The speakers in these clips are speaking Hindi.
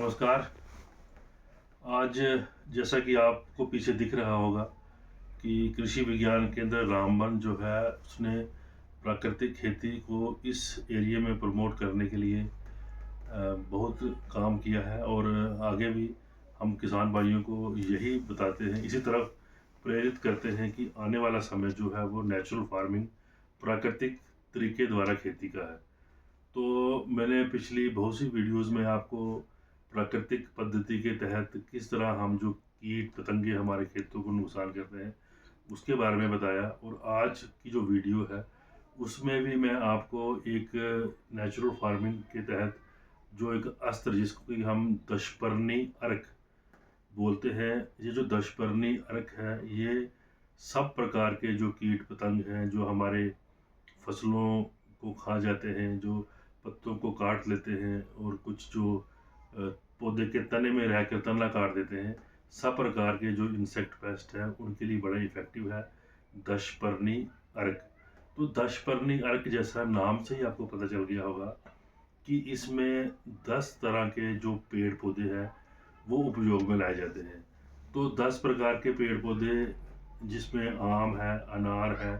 नमस्कार। आज जैसा कि आपको पीछे दिख रहा होगा कि कृषि विज्ञान केंद्र रामबन जो है उसने प्राकृतिक खेती को इस एरिया में प्रमोट करने के लिए बहुत काम किया है और आगे भी हम किसान भाइयों को यही बताते हैं, इसी तरफ प्रेरित करते हैं कि आने वाला समय जो है वो नेचुरल फार्मिंग, प्राकृतिक तरीके द्वारा खेती का है। तो मैंने पिछली बहुत सी वीडियोस में आपको प्राकृतिक पद्धति के तहत किस तरह हम जो कीट पतंगे हमारे खेतों को नुकसान करते हैं उसके बारे में बताया, और आज की जो वीडियो है उसमें भी मैं आपको एक नेचुरल फार्मिंग के तहत जो एक अस्त्र जिसको कि हम दशपर्णी अर्क बोलते हैं, ये जो दशपर्णी अर्क है ये सब प्रकार के जो कीट पतंग हैं जो हमारे फसलों को खा जाते हैं, जो पत्तों को काट लेते हैं और कुछ जो पौधे के तने में रहकर तना काट देते हैं, सब प्रकार के जो इंसेक्ट पेस्ट हैं उनके लिए बड़ा इफेक्टिव है दशपर्णी अर्क। तो दशपर्णी अर्क जैसा नाम से ही आपको पता चल गया होगा कि इसमें 10 तरह के जो पेड़ पौधे हैं वो उपयोग में लाए जाते हैं। तो 10 प्रकार के पेड़ पौधे जिसमें आम है, अनार है,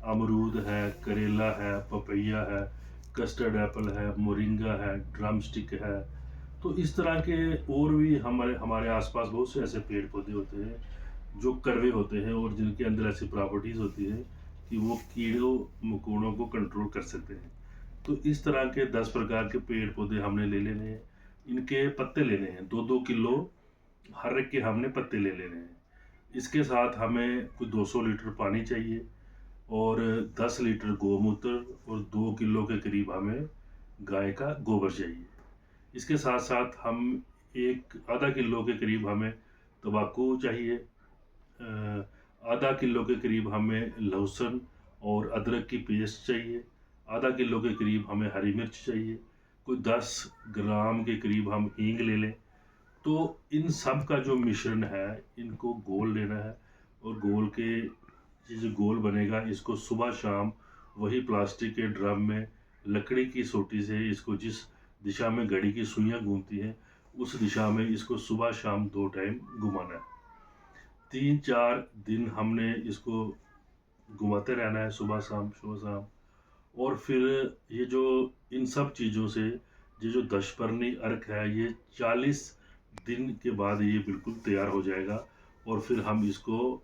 अमरूद है, करेला है, पपैया है, कस्टर्ड एप्पल है, मोरिंगा है, ड्रमस्टिक है। तो इस तरह के और भी हमारे हमारे आसपास बहुत से ऐसे पेड़ पौधे होते हैं जो कड़वे होते हैं और जिनके अंदर ऐसी प्रॉपर्टीज़ होती है कि वो कीड़ों मकोड़ों को कंट्रोल कर सकते हैं। तो इस तरह के 10 प्रकार के पेड़ पौधे हमने ले लेने हैं, इनके पत्ते लेने हैं, 2-2 किलो हर एक के हमने पत्ते ले लेने हैं। इसके साथ हमें कुछ 200 लीटर पानी चाहिए और 10 लीटर गोमूत्र और 2 किलो के करीब हमें गाय का गोबर चाहिए। इसके साथ साथ हम एक आधा किलो के करीब हमें तंबाकू चाहिए, आधा किलो के करीब हमें लहसुन और अदरक की पेस्ट चाहिए, आधा किलो के करीब हमें हरी मिर्च चाहिए, कोई 10 ग्राम के करीब हम हींग ले लें। तो इन सब का जो मिश्रण है इनको घोल लेना है और घोल के ये जो घोल बनेगा इसको सुबह शाम वही प्लास्टिक के ड्रम में लकड़ी की सोटी से इसको जिस दिशा में घड़ी की सुइयां घूमती हैं उस दिशा में इसको सुबह शाम 2 टाइम घुमाना है। 3-4 दिन हमने इसको घुमाते रहना है, सुबह शाम सुबह शाम। और फिर ये जो इन सब चीज़ों से ये जो दशपर्णी अर्क है ये 40 दिन के बाद ये बिल्कुल तैयार हो जाएगा। और फिर हम इसको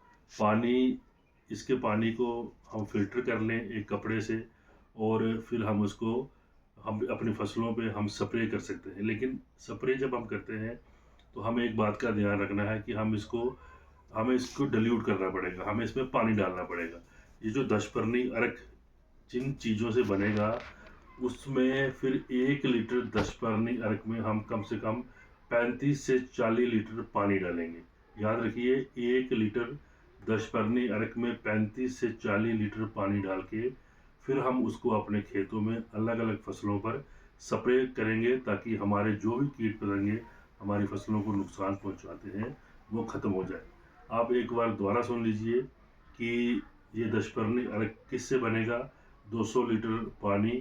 इसके पानी को हम फिल्टर कर लें एक कपड़े से, और फिर हम अपनी फसलों पे हम स्प्रे कर सकते हैं। लेकिन स्प्रे जब हम करते हैं तो हमें एक बात का ध्यान रखना है कि हमें इसको डिल्यूट करना पड़ेगा, हमें इसमें पानी डालना पड़ेगा। ये जो दशपर्णी अर्क जिन चीज़ों से बनेगा उसमें फिर 1 लीटर दशपर्णी अर्क में हम कम से कम 35 से 40 लीटर पानी डालेंगे। याद रखिए, 1 लीटर दशपर्णी अर्क में 35 से 40 लीटर पानी डाल के फिर हम उसको अपने खेतों में अलग अलग फसलों पर स्प्रे करेंगे ताकि हमारे जो भी कीट पतंगे हमारी फसलों को नुकसान पहुंचाते हैं वो ख़त्म हो जाए। आप एक बार दोबारा सुन लीजिए कि ये दशपर्णी अर्क किससे बनेगा। 200 लीटर पानी,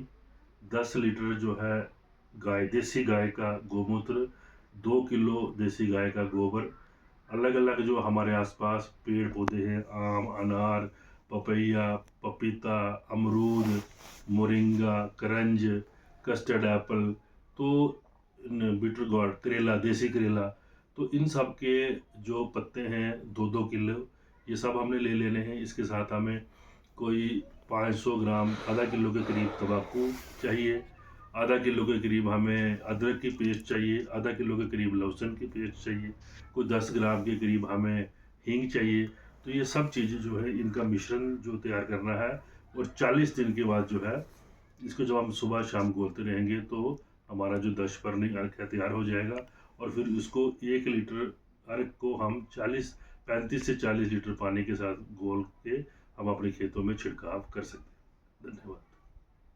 10 लीटर जो है देसी गाय का गोमूत्र, 2 किलो देसी गाय का गोबर, अलग अलग जो हमारे आसपास पेड़ पौधे हैं, आम, अनार, पपैया, पपीता, अमरूद, मोरिंगा, करंज, कस्टर्ड एप्पल, तो बीटर गॉर्ड, करेला, देसी करेला, तो इन सब के जो पत्ते हैं 2-2 किलो ये सब हमने ले लेने हैं। इसके साथ हमें कोई 500 ग्राम, आधा किलो के करीब तंबाकू चाहिए, आधा किलो के करीब हमें अदरक की पेस्ट चाहिए, आधा किलो के करीब लहसुन की पेस्ट चाहिए, कोई 10 ग्राम के करीब हमें हींग चाहिए। तो ये सब चीज़ें जो है इनका मिश्रण जो तैयार करना है, और 40 दिन के बाद जो है इसको जब हम सुबह शाम घोलते रहेंगे तो हमारा जो दशपर्णी अर्क है तैयार हो जाएगा। और फिर इसको 1 लीटर अर्क को हम 35 से 40 लीटर पानी के साथ घोल के हम अपने खेतों में छिड़काव कर सकते हैं। धन्यवाद।